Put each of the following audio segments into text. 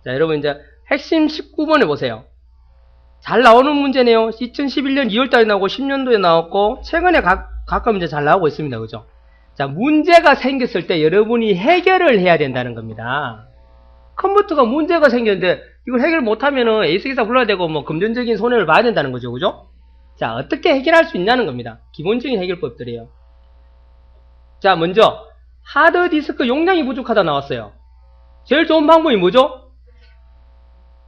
자, 여러분 이제 핵심 19번에 보세요. 잘 나오는 문제네요. 2011년 2월달에 나오고 10년도에 나왔고 최근에 가끔 이제 잘 나오고 있습니다. 그죠? 자, 문제가 생겼을 때 여러분이 해결을 해야 된다는 겁니다. 컴퓨터가 문제가 생겼는데 이걸 해결 못하면은 에이스기사 불러야 되고 뭐 금전적인 손해를 봐야 된다는 거죠. 그죠? 자, 어떻게 해결할 수 있냐는 겁니다. 기본적인 해결법들이에요. 자, 먼저 하드디스크 용량이 부족하다 나왔어요. 제일 좋은 방법이 뭐죠?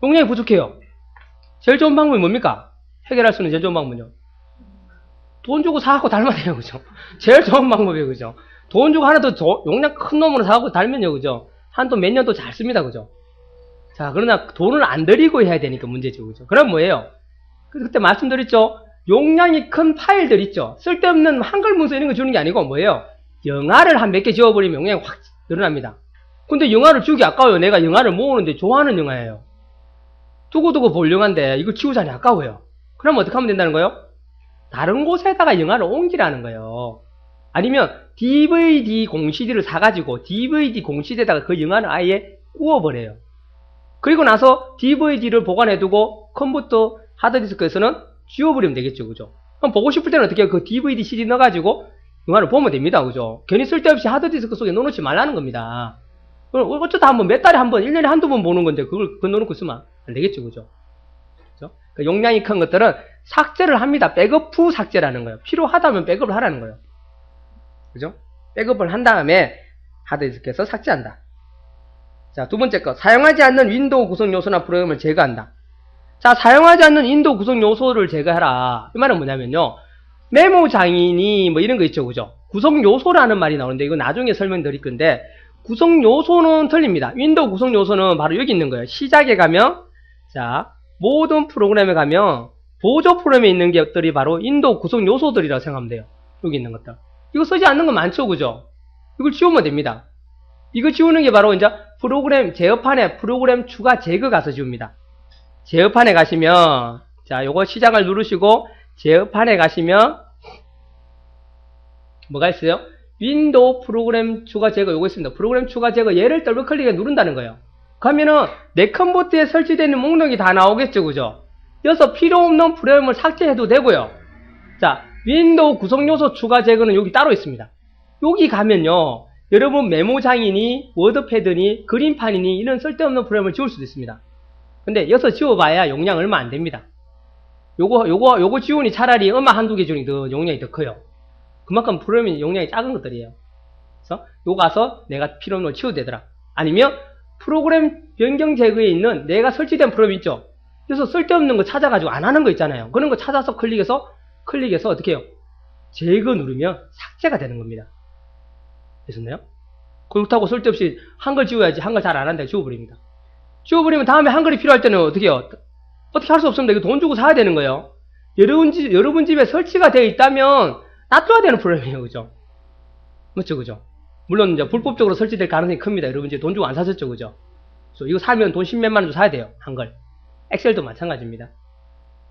용량이 부족해요. 제일 좋은 방법이 뭡니까? 해결할 수 있는 제일 좋은 방법은요. 돈 주고 사갖고 달면 돼요. 그죠? 제일 좋은 방법이에요. 그죠? 돈 주고 하나 더 용량 큰 놈으로 사갖고 달면요. 그죠? 한 또 몇 년 또 잘 씁니다. 그죠? 자, 그러나 돈을 안 들이고 해야 되니까 문제죠. 그죠? 그럼 뭐예요? 그때 말씀드렸죠? 용량이 큰 파일들 있죠? 쓸데없는 한글 문서 이런 거 주는 게 아니고 뭐예요? 영화를 한 몇 개 지워버리면 용량이 확 늘어납니다. 근데 영화를 주기 아까워요. 내가 영화를 모으는데 좋아하는 영화예요. 두고두고 볼 영화인데 이걸 지우자니 아까워요. 그럼 어떻게 하면 된다는 거예요? 다른 곳에다가 영화를 옮기라는 거예요. 아니면 DVD 공CD를 사가지고 DVD 공CD에다가 그 영화를 아예 구워버려요. 그리고 나서 DVD를 보관해두고 컴퓨터 하드디스크에서는 지워버리면 되겠죠. 그죠? 그럼 보고 싶을 때는 어떻게 해요? 그 DVD CD 넣어가지고 영화를 보면 됩니다. 그죠? 괜히 쓸데없이 하드디스크 속에 넣어놓지 말라는 겁니다. 어쩌다 한번 몇 달에 한 번, 1년에 한두 번 보는 건데 그걸 넣어놓고 있으면 안 되겠죠. 그죠? 그죠? 그 용량이 큰 것들은 삭제를 합니다. 백업 후 삭제라는 거예요. 필요하다면 백업을 하라는 거예요. 그죠? 백업을 한 다음에 하드디스크에서 삭제한다. 자, 두 번째 거. 사용하지 않는 윈도우 구성 요소나 프로그램을 제거한다. 자, 사용하지 않는 윈도우 구성 요소를 제거해라. 이 말은 뭐냐면요. 메모 장인이 뭐 이런 거 있죠. 그죠? 구성 요소라는 말이 나오는데 이거 나중에 설명드릴 건데 구성 요소는 틀립니다. 윈도우 구성 요소는 바로 여기 있는 거예요. 시작에 가면 자, 모든 프로그램에 가면 보조 프로그램에 있는 것들이 바로 윈도우 구성 요소들이라고 생각하면 돼요. 여기 있는 것들. 이거 쓰지 않는 거 많죠. 그죠? 이걸 지우면 됩니다. 이거 지우는 게 바로 이제 프로그램 제어판에 프로그램 추가 제거 가서 지웁니다. 제어판에 가시면 자, 요거 시작을 누르시고 제어판에 가시면 뭐가 있어요? 윈도우 프로그램 추가 제거 요거 있습니다. 프로그램 추가 제거 얘를 더블 클릭해 누른다는 거예요. 그러면은 내 컴퓨터에 설치되어 있는 목록이 다 나오겠죠. 그죠? 여기서 필요 없는 프로그램을 삭제해도 되고요. 자, 윈도우 구성 요소 추가 제거는 여기 따로 있습니다. 여기 가면요. 여러분 메모장이니 워드패드니 그림판이니 이런 쓸데없는 프로그램을 지울 수도 있습니다. 근데 여기서 지워봐야 용량 얼마 안 됩니다. 요거 지우니 차라리 음악 한두 개 지우니 더 용량이 더 커요. 그만큼 프로그램이 용량이 작은 것들이에요. 그래서 요거 가서 내가 필요 없는 거 치워도 되더라. 아니면 프로그램 변경 제거에 있는 내가 설치된 프로그램 있죠. 그래서 쓸데없는 거 찾아가지고 안 하는 거 있잖아요. 그런 거 찾아서 클릭해서 어떻게 해요? 제거 누르면 삭제가 되는 겁니다. 됐었나요? 그렇다고 쓸데없이 한글 지워야지 한글 잘 안 한다고 지워버립니다. 지워버리면 다음에 한글이 필요할 때는 어떻게 해요? 어떻게 할 수 없습니다. 이거 돈 주고 사야 되는 거예요. 여러분 집에 설치가 되어 있다면 놔둬야 되는 프로그램이에요. 그죠? 맞죠? 그죠? 물론 이제 불법적으로 설치될 가능성이 큽니다. 여러분 집에 돈 주고 안 사셨죠? 그죠? 그래서 이거 사면 돈 10몇만 원 주고 사야 돼요. 한글. 엑셀도 마찬가지입니다.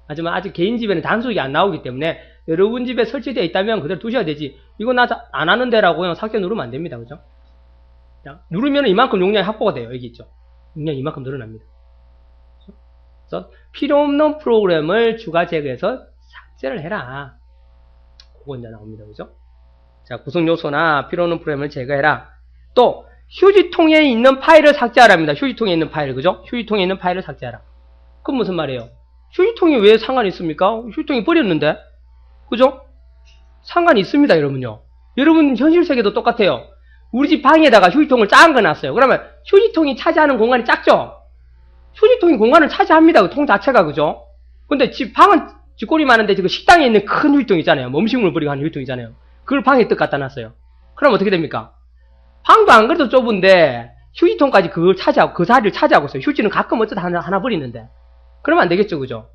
하지만 아직 개인 집에는 단속이 안 나오기 때문에 여러분 집에 설치되어 있다면 그대로 두셔야 되지. 이거 나 안 하는데 라고 그냥 삭제 누르면 안 됩니다. 그죠? 자, 누르면 이만큼 용량이 확보가 돼요. 여기 있죠? 용량이 이만큼 늘어납니다. 그래서 필요 없는 프로그램을 추가 제거해서 삭제를 해라. 그거 이제 나옵니다. 그죠? 자, 구성 요소나 필요 없는 프로그램을 제거해라. 또 휴지통에 있는 파일을 삭제하랍니다. 휴지통에 있는 파일. 그죠? 휴지통에 있는 파일을 삭제하라. 그건 무슨 말이에요? 휴지통이 왜 상관이 있습니까? 휴지통이 버렸는데? 그죠? 상관이 있습니다, 여러분요. 여러분 현실 세계도 똑같아요. 우리 집 방에다가 휴지통을 작은 거 놨어요. 그러면 휴지통이 차지하는 공간이 작죠? 휴지통이 공간을 차지합니다. 그 통 자체가. 그죠? 근데 방은 집골이 많은데 지금 식당에 있는 큰 휴지통 있잖아요. 뭐 음식물 버리고 하는 휴지통 있잖아요. 그걸 방에 떡 갖다 놨어요. 그럼 어떻게 됩니까? 방도 안 그래도 좁은데 휴지통까지 그걸 차지하고 그 자리를 차지하고 있어요. 휴지는 가끔 어쩌다 하나 버리는데. 그러면 안 되겠죠. 그죠?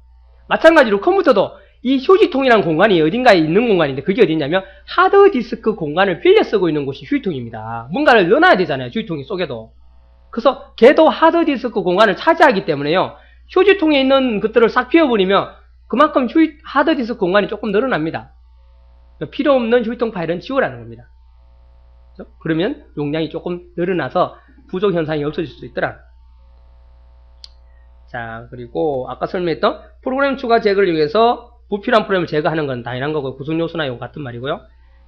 마찬가지로 컴퓨터도 이 휴지통이라는 공간이 어딘가에 있는 공간인데 그게 어디냐면 하드디스크 공간을 빌려 쓰고 있는 곳이 휴지통입니다. 뭔가를 넣어놔야 되잖아요. 휴지통 속에도. 그래서 걔도 하드디스크 공간을 차지하기 때문에요. 휴지통에 있는 것들을 싹 비워버리면 그만큼 하드디스크 공간이 조금 늘어납니다. 필요 없는 휴지통 파일은 지우라는 겁니다. 그러면 용량이 조금 늘어나서 부족 현상이 없어질 수 있더라. 자, 그리고 아까 설명했던 프로그램 추가 제거를 이용해서 불필요한 프로그램을 제거하는 건 당연한 거고 구성 요소나 이거 같은 말이고요.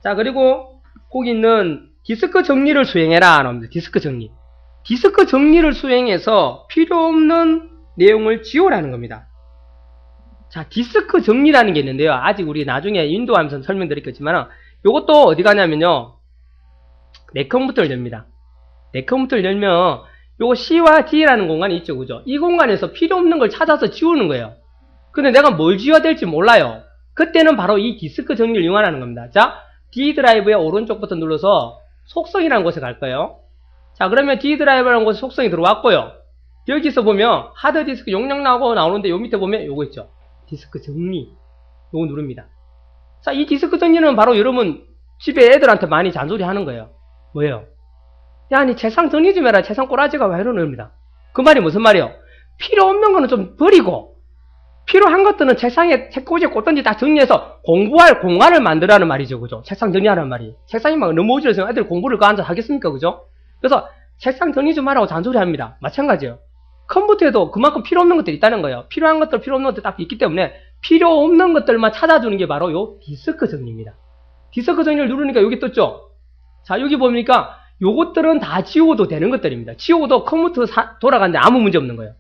자, 그리고 거기 있는 디스크 정리를 수행해라 나옵니다. 디스크 정리. 디스크 정리를 수행해서 필요 없는 내용을 지우라는 겁니다. 자, 디스크 정리라는 게 있는데요. 아직 우리 나중에 윈도우하면서 설명드리겠지만 이것도 어디 가냐면요. 내 컴퓨터를 엽니다. 내 컴퓨터를 열면 요거 C와 D라는 공간이 있죠. 그죠? 이 공간에서 필요 없는 걸 찾아서 지우는 거예요. 근데 내가 뭘 지워야 될지 몰라요. 그때는 바로 이 디스크 정리를 이용하라는 겁니다. 자, D 드라이브의 오른쪽 버튼 눌러서 속성이라는 곳에 갈 거예요. 자, 그러면 D 드라이브라는 곳에 속성이 들어왔고요. 여기서 보면 하드디스크 용량 나오는데 요 밑에 보면 요거 있죠. 디스크 정리. 요거 누릅니다. 자, 이 디스크 정리는 바로 여러분 집에 애들한테 많이 잔소리 하는 거예요. 뭐예요? 야, 아니 책상 정리 좀 해라. 책상 꼬라지가 왜 이러는 겁니다. 그 말이 무슨 말이에요? 필요 없는 거는 좀 버리고 필요한 것들은 책상에 책꽂이에 꽂든지 다 정리해서 공부할 공간을 만들라는 말이죠. 그죠? 책상 정리하라는 말이. 책상이 막 너무 어지러워서 애들 공부를 그 앉아 하겠습니까? 그죠? 그래서 책상 정리 좀 하라고 잔소리 합니다. 마찬가지예요. 컴퓨터에도 그만큼 필요 없는 것들이 있다는 거예요. 필요한 것들, 필요 없는 것들 딱 있기 때문에 필요 없는 것들만 찾아주는 게 바로 요 디스크 정리입니다. 디스크 정리를 누르니까 여기 떴죠? 자, 여기 보니까 요것들은 다 지워도 되는 것들입니다. 지워도 컴퓨터 돌아가는데 아무 문제 없는 거예요.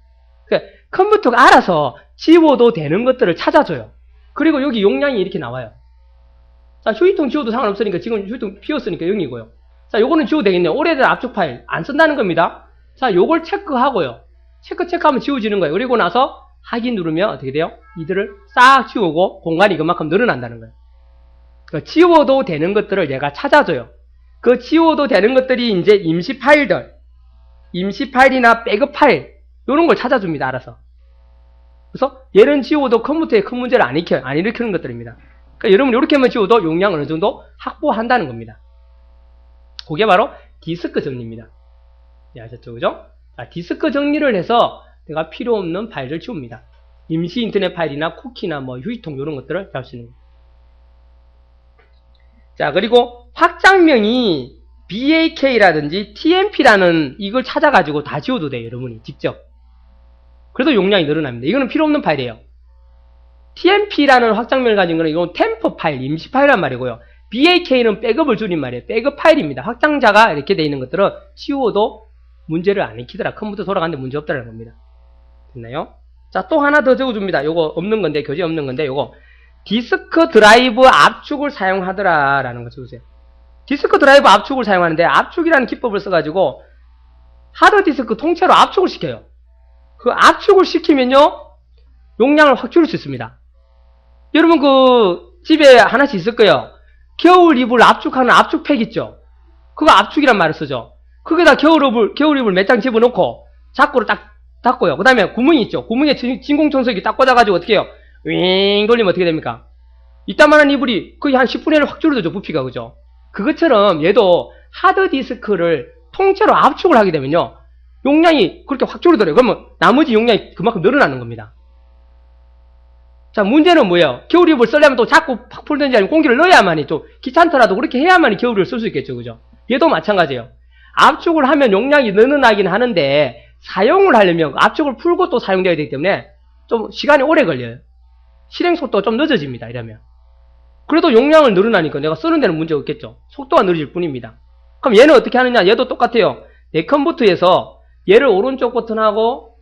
그러니까 컴퓨터가 알아서 지워도 되는 것들을 찾아줘요. 그리고 여기 용량이 이렇게 나와요. 자, 휴지통 지워도 상관없으니까 지금 휴지통 비웠으니까 0이고요. 자, 요거는 지워도 되겠네요. 오래된 압축 파일 안 쓴다는 겁니다. 자, 요걸 체크하고요. 체크하면 지워지는 거예요. 그리고 나서 확인 누르면 어떻게 돼요? 이들을 싹 지우고 공간이 그만큼 늘어난다는 거예요. 그러니까 지워도 되는 것들을 얘가 찾아줘요. 그 지워도 되는 것들이 이제 임시 파일들, 임시 파일이나 백업 파일, 이런 걸 찾아줍니다. 알아서. 그래서 얘는 지워도 컴퓨터에 큰 문제를 안 일으키는 것들입니다. 그러니까 여러분 이렇게만 지워도 용량을 어느 정도 확보한다는 겁니다. 그게 바로 디스크 정리입니다. 네, 아셨죠? 그죠? 자, 디스크 정리를 해서 내가 필요 없는 파일을 지웁니다. 임시 인터넷 파일이나 쿠키나 뭐 휴지통 이런 것들을 잡을 수 있는 겁니다. 자, 그리고 확장명이 BAK라든지 TMP라는 이걸 찾아가지고 다 지워도 돼요. 여러분이 직접. 그래도 용량이 늘어납니다. 이거는 필요 없는 파일이에요. TMP라는 확장명을 가진 거는 이건 템포 파일, 임시 파일이란 말이고요. BAK는 백업을 줄인 말이에요. 백업 파일입니다. 확장자가 이렇게 되어 있는 것들은 지워도 문제를 안 일으키더라. 컴퓨터 돌아가는데 문제 없다는 겁니다. 됐나요? 자, 또 하나 더 적어줍니다. 요거 없는 건데, 교재 없는 건데, 요거. 디스크 드라이브 압축을 사용하더라 라는 거 적으세요. 디스크 드라이브 압축을 사용하는데 압축이라는 기법을 써가지고 하드디스크 통째로 압축을 시켜요. 그 압축을 시키면요 용량을 확 줄일 수 있습니다. 여러분 그 집에 하나씩 있을 거예요. 겨울 이불 압축하는 압축팩 있죠. 그거 압축이란 말을 쓰죠. 거기다 겨울 이불 몇 장 집어넣고 자꾸로 딱 닫고요. 그 다음에 구멍이 있죠. 구멍에 진공청소기 딱 꽂아가지고 어떻게 해요? 윙 돌리면 어떻게 됩니까? 이따만한 이불이 거의 한 10분의 1을 확 줄어들죠. 부피가. 그죠? 그것처럼 얘도 하드디스크를 통째로 압축을 하게 되면요 용량이 그렇게 확 줄어들어요. 그러면 나머지 용량이 그만큼 늘어나는 겁니다. 자, 문제는 뭐예요? 겨울 이불 쓰려면 또 자꾸 팍 풀든지 아니면 공기를 넣어야만이 좀 귀찮더라도 그렇게 해야만이 겨울 이불을 쓸 수 있겠죠. 그죠? 얘도 마찬가지예요. 압축을 하면 용량이 늘어나긴 하는데 사용을 하려면 압축을 풀고 또 사용되어야 되기 때문에 좀 시간이 오래 걸려요. 실행 속도가 좀 늦어집니다. 이러면. 그래도 용량을 늘어나니까 내가 쓰는 데는 문제 없겠죠. 속도가 느려질 뿐입니다. 그럼 얘는 어떻게 하느냐? 얘도 똑같아요. 내 컴퓨터에서 얘를 오른쪽 버튼하고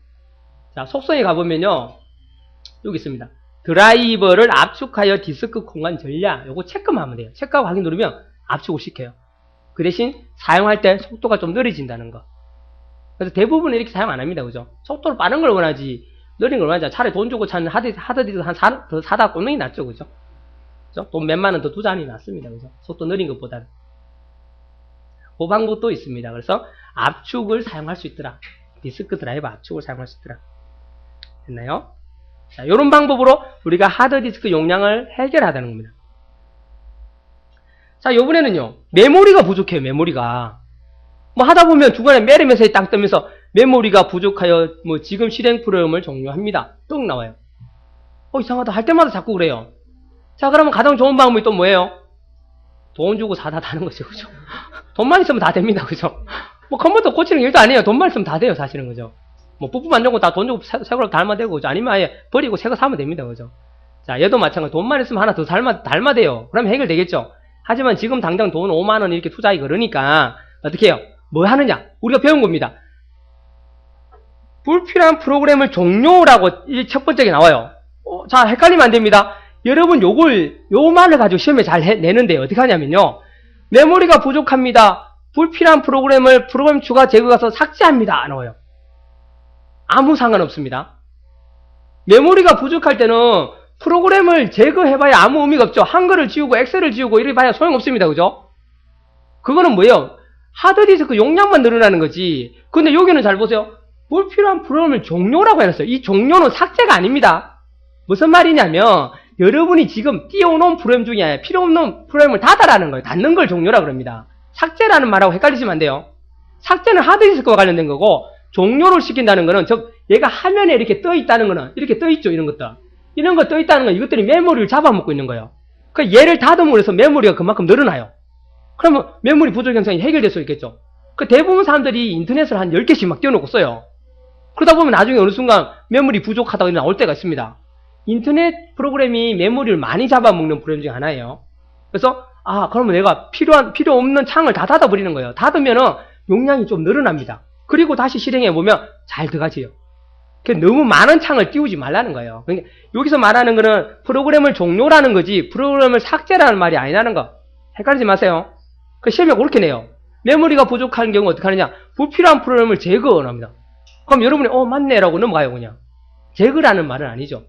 자, 속성에 가보면요. 여기 있습니다. 드라이버를 압축하여 디스크 공간 전략. 요거 체크만 하면 돼요. 체크하고 확인 누르면 압축을 시켜요. 그 대신 사용할 때 속도가 좀 느려진다는 거. 그래서 대부분 이렇게 사용 안 합니다. 그죠? 속도를 빠른 걸 원하지 느린 걸 원하지. 차라리 돈 주고 찾는 하드디스크 더 사다 꽂는 게 낫죠. 그죠? 돈 몇만 원 더 투자하는 게 낫습니다. 그죠? 속도 느린 것보다는. 그 방법도 있습니다. 그래서 압축을 사용할 수 있더라. 디스크 드라이브 압축을 사용할 수 있더라. 됐나요? 자, 요런 방법으로 우리가 하드디스크 용량을 해결하다는 겁니다. 자, 요번에는요. 메모리가 부족해요. 메모리가. 뭐 하다 보면 중간에 메리 메시지 딱 뜨면서 메모리가 부족하여 뭐 지금 실행 프로그램을 종료합니다. 뚝 나와요. 이상하다. 할 때마다 자꾸 그래요. 자, 그러면 가장 좋은 방법이 또 뭐예요? 돈 주고 사다 다는 거죠. 그죠? 돈만 있으면 다 됩니다. 그죠? 뭐 컴퓨터 고치는 게 일도 아니에요. 돈만 있으면 다 돼요. 사실은. 그죠? 뭐 부품 안 좋고 다 돈 주고 새 거로 달면 되고, 그죠? 아니면 아예 버리고 새 거 사면 됩니다. 그죠? 자, 얘도 마찬가지. 돈만 있으면 하나 더 달면 돼요. 그러면 해결되겠죠? 하지만 지금 당장 돈 5만원 이렇게 투자하기 그러니까, 어떻게 해요? 뭐 하느냐? 우리가 배운 겁니다. 불필요한 프로그램을 종료라고 첫 번째게 나와요. 자, 헷갈리면 안 됩니다. 여러분 요 말을 가지고 시험에 잘 내는데 어떻게 하냐면요. 메모리가 부족합니다. 불필요한 프로그램 추가 제거해서 삭제합니다. 나와요. 아무 상관없습니다. 메모리가 부족할 때는 프로그램을 제거해봐야 아무 의미가 없죠. 한글을 지우고 엑셀을 지우고 이래 봐야 소용없습니다. 그죠? 그거는 뭐예요? 하드디스크 용량만 늘어나는 거지. 근데 여기는 잘 보세요. 불필요한 프로그램을 종료라고 해놨어요. 이 종료는 삭제가 아닙니다. 무슨 말이냐면 여러분이 지금 띄워놓은 프로그램 중에 필요 없는 프로그램을 닫아라는 거예요. 닫는 걸 종료라고 합니다. 삭제라는 말하고 헷갈리시면 안 돼요. 삭제는 하드디스크와 관련된 거고 종료를 시킨다는 거는 즉 얘가 화면에 이렇게 떠 있다는 거는 이렇게 떠 있죠. 이런 것들. 이런 거 떠 있다는 건 이것들이 메모리를 잡아먹고 있는 거예요. 그러니까 얘를 닫음으로 해서 메모리가 그만큼 늘어나요. 그러면 메모리 부족 현상이 해결될 수 있겠죠. 그 대부분 사람들이 인터넷을 한 10개씩 막 띄워놓고 써요. 그러다 보면 나중에 어느 순간 메모리 부족하다고 나올 때가 있습니다. 인터넷 프로그램이 메모리를 많이 잡아먹는 프로그램 중에 하나예요. 그래서 그러면 내가 필요 없는 창을 다 닫아버리는 거예요. 닫으면은 용량이 좀 늘어납니다. 그리고 다시 실행해보면 잘 들어가지요. 너무 많은 창을 띄우지 말라는 거예요. 그러니까 여기서 말하는 거는 프로그램을 종료라는 거지 프로그램을 삭제라는 말이 아니라는 거. 헷갈리지 마세요. 그 시험에 그렇게 내요. 메모리가 부족한 경우 어떻게 하느냐. 불필요한 프로그램을 제거합니다. 그럼 여러분이 맞네라고 넘어가요. 그냥. 제거라는 말은 아니죠.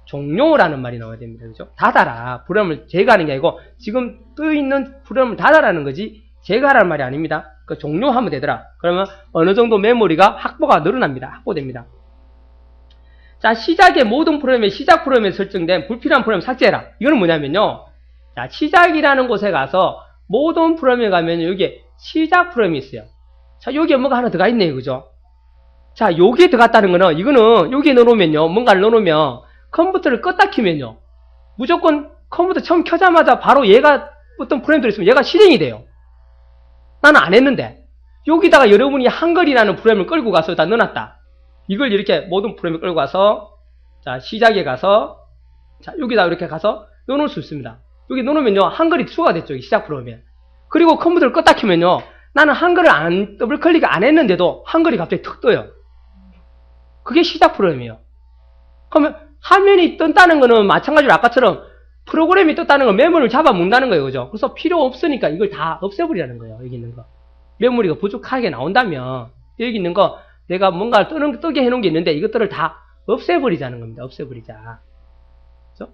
종료라는 말이 나와야 됩니다. 그죠? 닫아라. 프로그램을 제거하는 게 아니고 지금 떠있는 프로그램을 닫아라는 거지 제거하라는 말이 아닙니다. 그 종료하면 되더라. 그러면 어느 정도 메모리가 확보가 늘어납니다. 확보됩니다. 자, 시작의 모든 프로그램의 시작 프로그램에 설정된 불필요한 프로그램 삭제해라. 이거는 뭐냐면요. 자, 시작이라는 곳에 가서 모든 프로그램에 가면 여기에 시작 프로그램이 있어요. 자, 여기에 뭐가 하나 들어가 있네요. 그죠? 자, 여기에 들어갔다는 거는 이거는 여기에 넣어놓으면요. 뭔가를 넣어놓으면 컴퓨터를 껐다 키면요. 무조건 컴퓨터 처음 켜자마자 바로 얘가 어떤 프로그램들이 있으면 얘가 실행이 돼요. 나는 안 했는데 여기다가 여러분이 한글이라는 프로그램을 끌고 가서 다 넣어놨다. 이걸 이렇게 모든 프로그램을 끌고 가서 자 시작에 가서 자 여기다 이렇게 가서 넣어놓을 수 있습니다. 여기 넣어놓으면요 한글이 추가가 됐죠. 시작 프로그램에. 그리고 컴퓨터를 껐다 키면요 나는 한글을 더블 클릭 안 했는데도 한글이 갑자기 툭 떠요. 그게 시작 프로그램이에요. 그러면 화면이 뜬다는 거는 마찬가지로 아까처럼 프로그램이 떴다는 건 메모리를 잡아먹는다는 거예요. 그죠? 그래서 필요 없으니까 이걸 다 없애버리라는 거예요. 여기 있는 거. 메모리가 부족하게 나온다면 여기 있는 거 내가 뭔가 뜨게 해놓은 게 있는데 이것들을 다 없애버리자는 겁니다. 없애버리자. 그죠?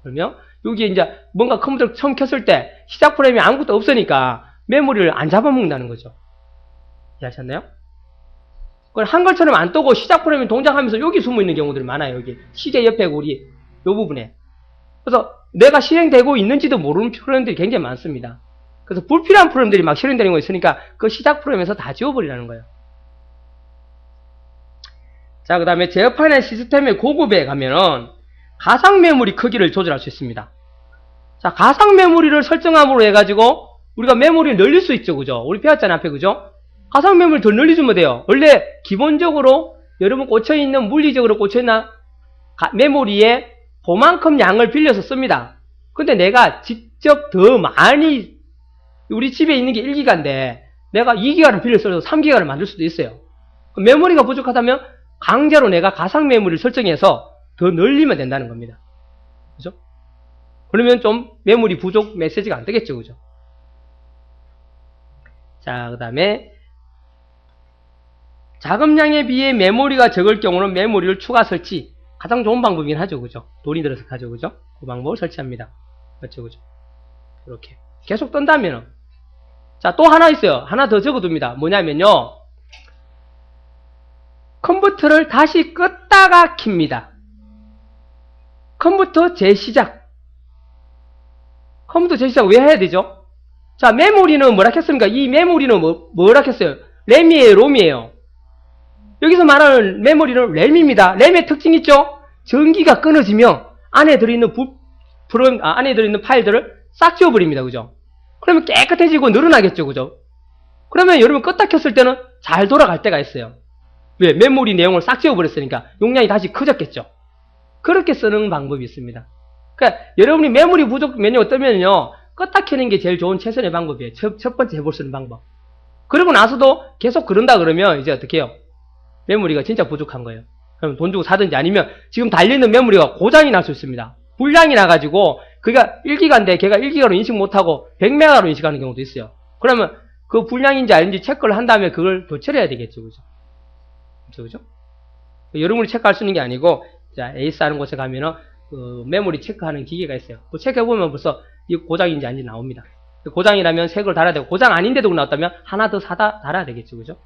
그러면 여기 이제 뭔가 컴퓨터를 처음 켰을 때 시작 프로그램이 아무것도 없으니까 메모리를 안 잡아먹는다는 거죠. 이해하셨나요? 그걸 한글처럼 안 뜨고 시작 프로그램이 동작하면서 여기 숨어있는 경우들이 많아요. 여기 시계 옆에 우리 요 부분에. 그래서 내가 실행되고 있는지도 모르는 프로그램들이 굉장히 많습니다. 그래서 불필요한 프로그램들이 막 실행되는 거 있으니까 그 시작 프로그램에서 다 지워버리라는 거예요. 자, 그 다음에 제어판의 시스템의 고급에 가면은 가상 메모리 크기를 조절할 수 있습니다. 자, 가상 메모리를 설정함으로 해가지고 우리가 메모리를 늘릴 수 있죠. 그죠? 우리 배웠잖아요. 앞에. 그죠? 가상 메모리를 더 늘려주면 돼요. 원래 기본적으로 여러분 꽂혀있는 물리적으로 꽂혀있는 메모리에 그만큼 양을 빌려서 씁니다. 근데 내가 직접 더 많이 우리 집에 있는 게 1기가인데 내가 2기가를 빌려 써서 3기가를 만들 수도 있어요. 메모리가 부족하다면 강제로 내가 가상 메모리를 설정해서 더 늘리면 된다는 겁니다. 그죠? 그러면 좀 메모리 부족 메시지가 안 되겠죠. 그죠? 자, 그 다음에 자금량에 비해 메모리가 적을 경우는 메모리를 추가 설치. 가장 좋은 방법이긴 하죠. 그죠? 돈이 들어서 하죠. 그죠? 그 방법을 설치합니다. 그렇죠. 그죠? 이렇게. 계속 뜬다면. 자, 또 하나 있어요. 하나 더 적어둡니다. 뭐냐면요. 컴퓨터를 다시 껐다가 킵니다. 컴퓨터 재시작. 컴퓨터 재시작 왜 해야 되죠? 자, 메모리는 뭐라 했습니까? 이 메모리는 뭐라 했어요? 램이에요, 롬이에요? 여기서 말하는 메모리는 램입니다. 램의 특징이 있죠? 전기가 끊어지면 안에 들어있는 안에 들어있는 파일들을 싹 지워버립니다. 그죠? 그러면 깨끗해지고 늘어나겠죠. 그죠? 그러면 여러분 껐다 켰을 때는 잘 돌아갈 때가 있어요. 왜? 메모리 내용을 싹 지워버렸으니까 용량이 다시 커졌겠죠. 그렇게 쓰는 방법이 있습니다. 그러니까 여러분이 메모리 부족 메뉴가 뜨면요, 껐다 켜는 게 제일 좋은 최선의 방법이에요. 첫 번째 해볼 수 있는 방법. 그러고 나서도 계속 그런다 그러면 이제 어떻게 해요? 메모리가 진짜 부족한 거예요. 그럼 돈 주고 사든지 아니면 지금 달려있는 메모리가 고장이 날 수 있습니다. 불량이 나가지고 그가 1기가인데 걔가 1기가로 인식 못하고 100메가로 인식하는 경우도 있어요. 그러면 그 불량인지 아닌지 체크를 한 다음에 그걸 교체를 해야 되겠죠. 그죠? 여러분이 체크할 수 있는 게 아니고, 자, 에이스 하는 곳에 가면은 그 메모리 체크하는 기계가 있어요. 그 체크해보면 벌써 이 고장인지 아닌지 나옵니다. 고장이라면 새 걸 달아야 되고, 고장 아닌데도 나왔다면 하나 더 달아야 되겠죠. 그죠?